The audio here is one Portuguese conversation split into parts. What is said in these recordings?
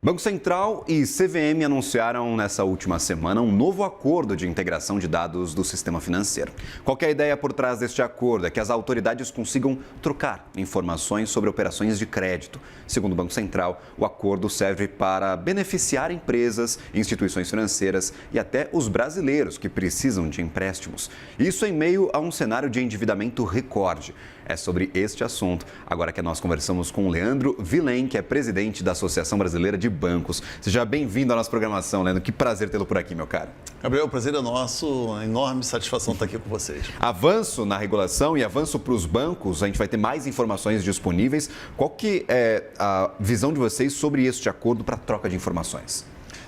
Banco Central e CVM anunciaram nessa última semana um novo acordo de integração de dados do sistema financeiro. Qual que é a ideia por trás deste acordo? É que as autoridades consigam trocar informações sobre operações de crédito. Segundo o Banco Central, o acordo serve para beneficiar empresas, instituições financeiras e até os brasileiros que precisam de empréstimos. Isso em meio a um cenário de endividamento recorde. É sobre este assunto agora que nós conversamos com o Leandro Vilen, que é presidente da Associação Brasileira de Bancos. Seja bem-vindo à nossa programação, Leandro. Que prazer tê-lo por aqui, meu caro. Gabriel, o prazer é nosso. Uma enorme satisfação estar aqui com vocês. Avanço na regulação e avanço para os bancos. A gente vai ter mais informações disponíveis. Qual que é a visão de vocês sobre este acordo para troca de informações?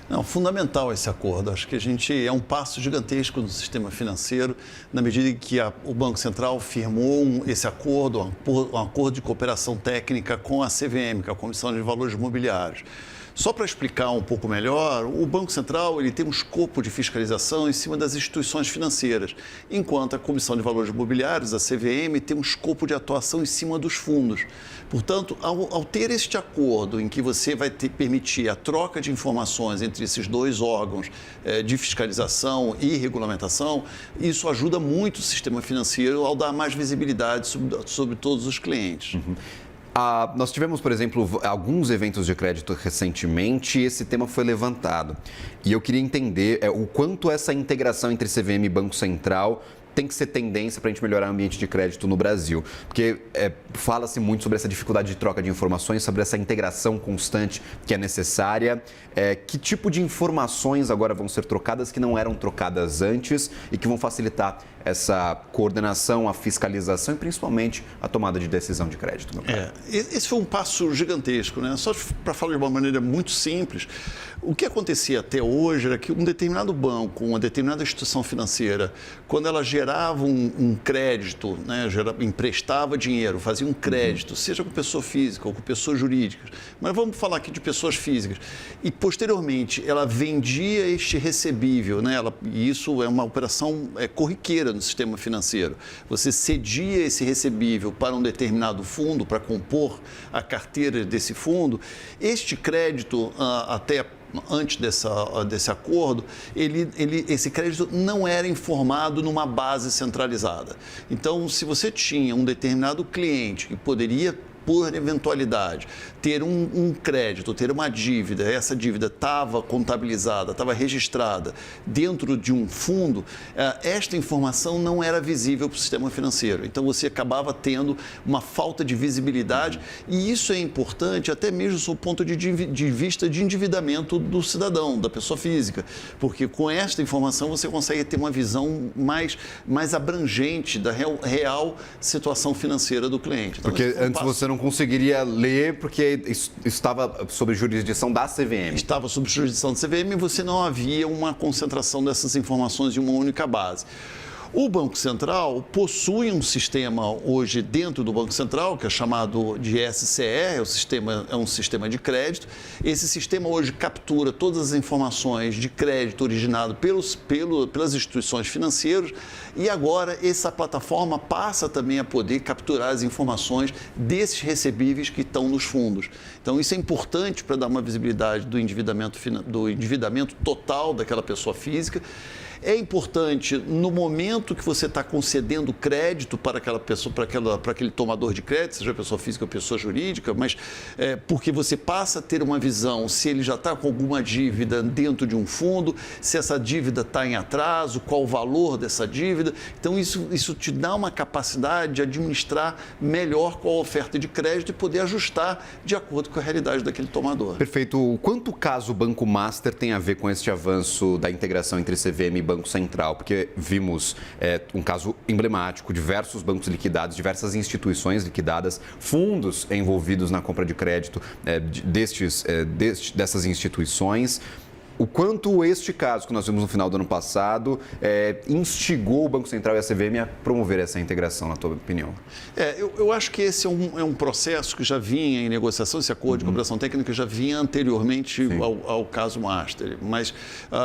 Não, fundamental esse acordo. Acho que é um passo gigantesco no sistema financeiro, na medida em que o Banco Central firmou esse acordo, um acordo de cooperação técnica com a CVM, que é a Comissão de Valores Mobiliários. Só para explicar um pouco melhor, o Banco Central ele tem um escopo de fiscalização em cima das instituições financeiras, enquanto a Comissão de Valores Mobiliários, a CVM, tem um escopo de atuação em cima dos fundos. Portanto, ao ter este acordo em que você vai permitir a troca de informações entre esses dois órgãos de fiscalização e regulamentação, isso ajuda muito o sistema financeiro ao dar mais visibilidade sobre todos os clientes. Uhum. Nós tivemos, por exemplo, alguns eventos de crédito recentemente e esse tema foi levantado. E eu queria entender o quanto essa integração entre CVM e Banco Central tem que ser tendência para a gente melhorar o ambiente de crédito no Brasil. Porque fala-se muito sobre essa dificuldade de troca de informações, sobre essa integração constante que é necessária. Que tipo de informações agora vão ser trocadas que não eram trocadas antes e que vão facilitar essa coordenação, a fiscalização e principalmente a tomada de decisão de crédito, meu pai? Esse foi um passo gigantesco, né? Só para falar de uma maneira muito simples, o que acontecia até hoje era que um determinado banco, uma determinada instituição financeira, quando ela gerava um crédito, né, emprestava dinheiro, fazia um crédito, seja com pessoa física ou com pessoas jurídicas, mas vamos falar aqui de pessoas físicas, e posteriormente ela vendia este recebível, né, e isso é uma operação corriqueira no sistema financeiro. Você cedia esse recebível para um determinado fundo, para compor a carteira desse fundo, este crédito até antes desse acordo, esse crédito não era informado numa base centralizada. Então, se você tinha um determinado cliente que poderia, por eventualidade, ter um crédito, ter uma dívida, essa dívida estava contabilizada, estava registrada dentro de um fundo, esta informação não era visível para o sistema financeiro. Então, você acabava tendo uma falta de visibilidade e isso é importante até mesmo do ponto de vista de endividamento do cidadão, da pessoa física, porque com esta informação você consegue ter uma visão mais abrangente da real situação financeira do cliente. Então, porque antes você não conseguiria ler porque estava sob jurisdição da CVM. Estava sob jurisdição da CVM e você não havia uma concentração dessas informações em uma única base. O Banco Central possui um sistema hoje dentro do Banco Central, que é chamado de SCR, é um sistema de crédito. Esse sistema hoje captura todas as informações de crédito originado pelas instituições financeiras e agora essa plataforma passa também a poder capturar as informações desses recebíveis que estão nos fundos. Então, isso é importante para dar uma visibilidade do endividamento total daquela pessoa física. É importante, no momento que você está concedendo crédito para aquela pessoa, para aquele tomador de crédito, seja pessoa física ou pessoa jurídica, mas porque você passa a ter uma visão se ele já está com alguma dívida dentro de um fundo, se essa dívida está em atraso, qual o valor dessa dívida. Então, isso te dá uma capacidade de administrar melhor qual a oferta de crédito e poder ajustar de acordo com a realidade daquele tomador. Perfeito. Quanto o caso Banco Master tem a ver com este avanço da integração entre CVM e Banco Central? Porque vimos um caso emblemático, diversos bancos liquidados, diversas instituições liquidadas, fundos envolvidos na compra de crédito dessas instituições. o quanto este caso que nós vimos no final do ano passado instigou o Banco Central e a CVM a promover essa integração, na tua opinião? Eu acho que esse é um processo que já vinha em negociação, esse acordo de cooperação técnica já vinha anteriormente ao caso Master. Mas,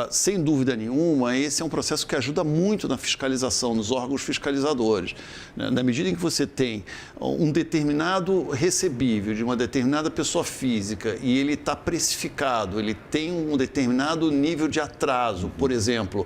sem dúvida nenhuma, esse é um processo que ajuda muito na fiscalização, nos órgãos fiscalizadores. Na medida em que você tem um determinado recebível de uma determinada pessoa física e ele está precificado, ele tem um determinado nível de atraso, por exemplo,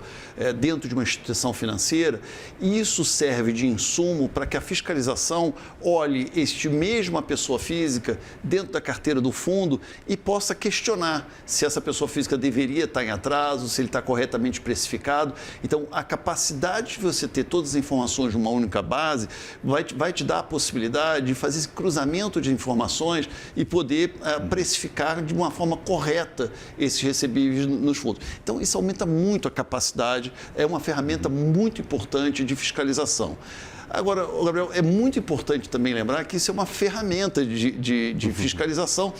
dentro de uma instituição financeira, isso serve de insumo para que a fiscalização olhe este mesma pessoa física dentro da carteira do fundo e possa questionar se essa pessoa física deveria estar em atraso, se ele está corretamente precificado. Então, a capacidade de você ter todas as informações numa única base vai te dar a possibilidade de fazer esse cruzamento de informações e poder precificar de uma forma correta esses recebíveis nos fundos. Então, isso aumenta muito a capacidade, é uma ferramenta muito importante de fiscalização. Agora, Gabriel, é muito importante também lembrar que isso é uma ferramenta de fiscalização.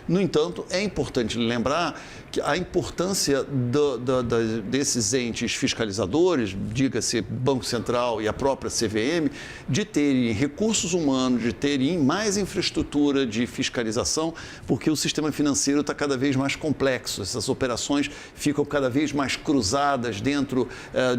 No entanto, é importante lembrar que a importância desses entes fiscalizadores, diga-se Banco Central e a própria CVM, de terem recursos humanos, de terem mais infraestrutura de fiscalização, porque o sistema financeiro está cada vez mais complexo. Essas operações ficam cada vez mais cruzadas dentro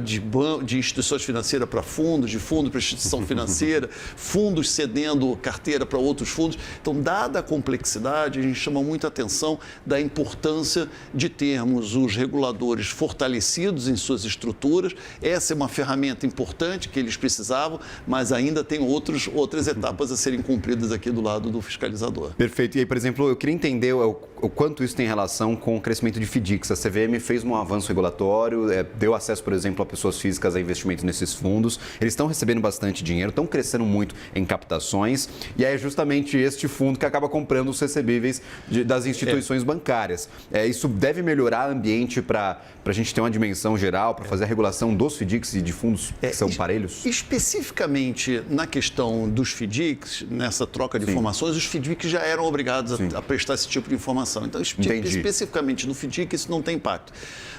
de instituições financeiras para fundos, de fundo para instituição financeira, fundos cedendo carteira para outros fundos. Então, dada a complexidade, a gente chama muita atenção da importância de termos os reguladores fortalecidos em suas estruturas. Essa é uma ferramenta importante que eles precisavam, mas ainda tem outras etapas a serem cumpridas aqui do lado do fiscalizador. Perfeito. E aí, por exemplo, eu queria entender o quanto isso tem relação com o crescimento de FDICs. A CVM fez um avanço regulatório, deu acesso, por exemplo, a pessoas físicas a investimentos nesses fundos. Eles estão recebendo bastante dinheiro, estão crescendo muito em captações, e é justamente este fundo que acaba comprando os recebíveis das instituições bancárias. Isso deve melhorar o ambiente para a gente ter uma dimensão geral, para fazer a regulação dos FDICs e de fundos que são parelhos? Especificamente na questão dos FDICs, nessa troca de informações, os FDICs já eram obrigados a prestar esse tipo de informação. Então, especificamente no FDIC, isso não tem impacto.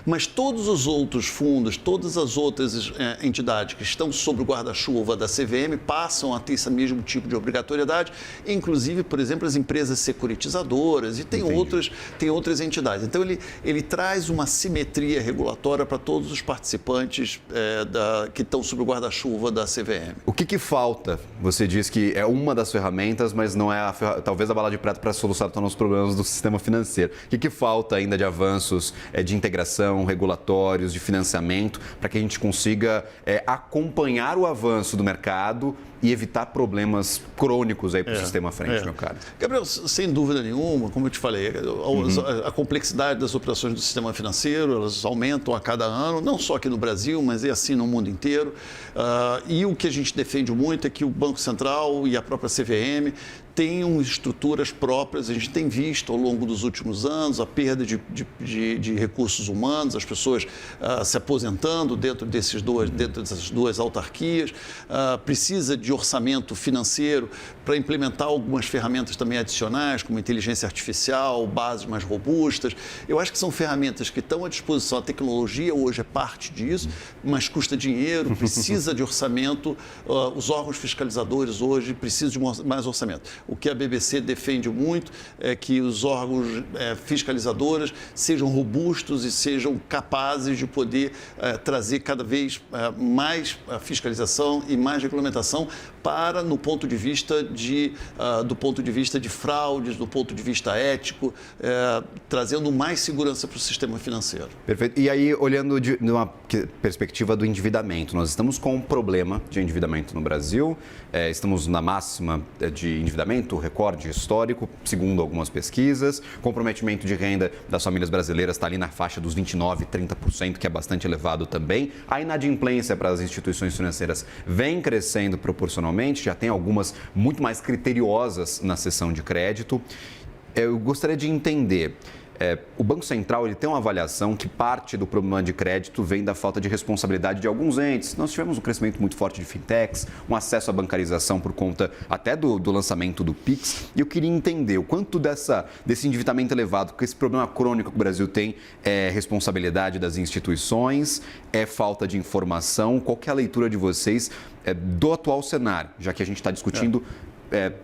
Mas todos os outros fundos, todas as outras entidades que estão sob o guarda-chuva da CVM passam a ter esse mesmo tipo de obrigatoriedade, inclusive, por exemplo, as empresas securitizadoras e tem outras entidades. Então, ele traz uma simetria regulatória para todos os participantes que estão sob o guarda-chuva da CVM. O que falta? Você diz que é uma das ferramentas, mas não é talvez a bala de prata para solucionar todos os problemas do sistema financeiro. O que falta ainda de avanços de integração, regulatórios, de financiamento, para que a gente consiga acompanhar o avanço do mercado e evitar problemas crônicos aí para o sistema à frente, meu caro? Gabriel, sem dúvida nenhuma, como eu te falei, a complexidade das operações do sistema financeiro, elas aumentam a cada ano, não só aqui no Brasil, mas é assim no mundo inteiro. E o que a gente defende muito é que o Banco Central e a própria CVM tenham estruturas próprias. A gente tem visto ao longo dos últimos anos a perda de recursos humanos, as pessoas se aposentando dentro dessas duas autarquias. Precisa de orçamento financeiro para implementar algumas ferramentas também adicionais, como inteligência artificial, bases mais robustas. Eu acho que são ferramentas que estão à disposição. A tecnologia hoje é parte disso, mas custa dinheiro, precisa de orçamento. Os órgãos fiscalizadores hoje precisam de mais orçamento. O que a BBC defende muito é que os órgãos fiscalizadores sejam robustos e sejam capazes de poder trazer cada vez mais fiscalização e mais regulamentação para, do ponto de vista de fraudes, do ponto de vista ético, trazendo mais segurança para o sistema financeiro. Perfeito. E aí, olhando de uma perspectiva do endividamento, nós estamos com um problema de endividamento no Brasil, estamos na máxima de endividamento, recorde histórico, segundo algumas pesquisas. Comprometimento de renda das famílias brasileiras está ali na faixa dos 29%, 30%, que é bastante elevado também. A inadimplência para as instituições financeiras vem crescendo proporcionalmente, já tem algumas muito mais criteriosas na cessão de crédito. Eu gostaria de entender, O Banco Central ele tem uma avaliação que parte do problema de crédito vem da falta de responsabilidade de alguns entes. Nós tivemos um crescimento muito forte de fintechs, um acesso à bancarização por conta até do lançamento do Pix. E eu queria entender o quanto desse endividamento elevado, porque esse problema crônico que o Brasil tem é responsabilidade das instituições, é falta de informação. Qual que é a leitura de vocês do atual cenário, já que a gente está discutindo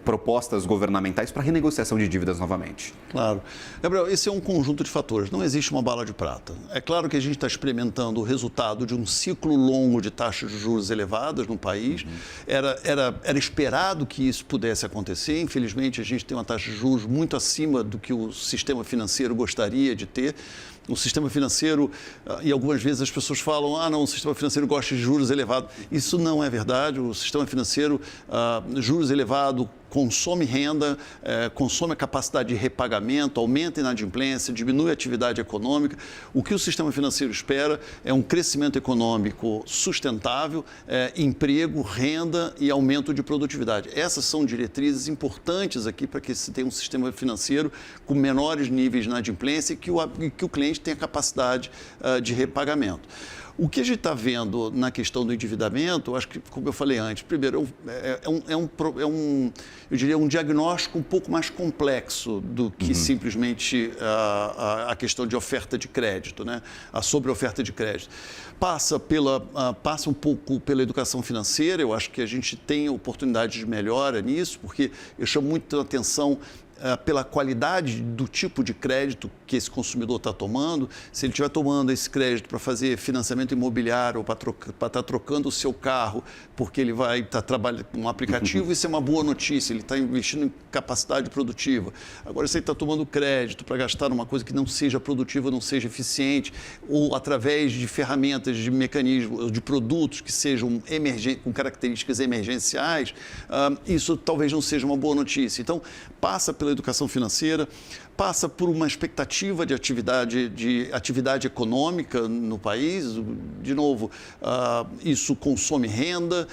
propostas governamentais para renegociação de dívidas novamente? Claro. Gabriel, esse é um conjunto de fatores. Não existe uma bala de prata. É claro que a gente está experimentando o resultado de um ciclo longo de taxas de juros elevadas no país. Era esperado que isso pudesse acontecer. Infelizmente, a gente tem uma taxa de juros muito acima do que o sistema financeiro gostaria de ter. O sistema financeiro, e algumas vezes as pessoas falam, não, o sistema financeiro gosta de juros elevados. Isso não é verdade. O sistema financeiro, juros elevados, consome renda, consome a capacidade de repagamento, aumenta a inadimplência, diminui a atividade econômica. O que o sistema financeiro espera é um crescimento econômico sustentável, emprego, renda e aumento de produtividade. Essas são diretrizes importantes aqui para que se tenha um sistema financeiro com menores níveis de inadimplência e que o cliente tenha capacidade de repagamento. O que a gente está vendo na questão do endividamento, acho que, como eu falei antes, primeiro, eu diria, um diagnóstico um pouco mais complexo do que simplesmente a questão de oferta de crédito, né? A sobre-oferta de crédito. Passa um pouco pela educação financeira, eu acho que a gente tem oportunidade de melhora nisso, porque eu chamo muito a atenção pela qualidade do tipo de crédito que esse consumidor está tomando. Se ele estiver tomando esse crédito para fazer financiamento imobiliário ou para estar trocando o seu carro porque ele vai estar trabalhando com um aplicativo, isso é uma boa notícia, ele está investindo em capacidade produtiva. Agora, se ele está tomando crédito para gastar numa coisa que não seja produtiva, não seja eficiente, ou através de ferramentas, de mecanismos, de produtos que sejam com características emergenciais, isso talvez não seja uma boa notícia. Então, passa pela educação financeira, passa por uma expectativa de atividade econômica no país. De novo, isso consome renda,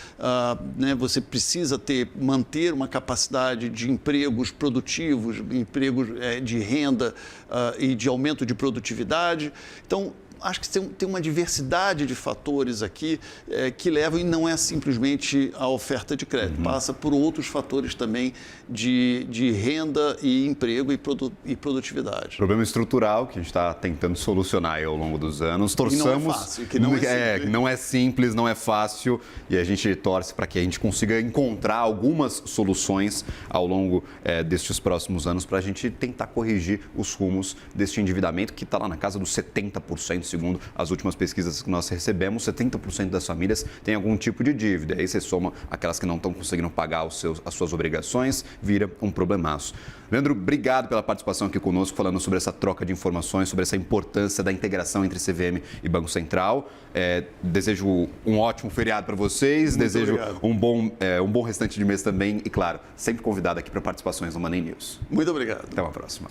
né? Você precisa manter uma capacidade de empregos produtivos, empregos de renda e de aumento de produtividade. Então, acho que tem uma diversidade de fatores aqui que levam, e não é simplesmente a oferta de crédito, passa por outros fatores também de renda e emprego e produtividade. Problema estrutural que a gente está tentando solucionar aí ao longo dos anos. Torçamos. Que não é fácil, que não é simples. Não é simples, não é fácil, e a gente torce para que a gente consiga encontrar algumas soluções ao longo destes próximos anos para a gente tentar corrigir os rumos deste endividamento que está lá na casa dos 70%. Segundo as últimas pesquisas que nós recebemos, 70% das famílias têm algum tipo de dívida. Aí você soma aquelas que não estão conseguindo pagar as suas obrigações, vira um problemaço. Leandro, obrigado pela participação aqui conosco, falando sobre essa troca de informações, sobre essa importância da integração entre CVM e Banco Central. Desejo um ótimo feriado para vocês, desejo um bom restante de mês também e, claro, sempre convidado aqui para participações no Money News. Muito obrigado. Até uma próxima.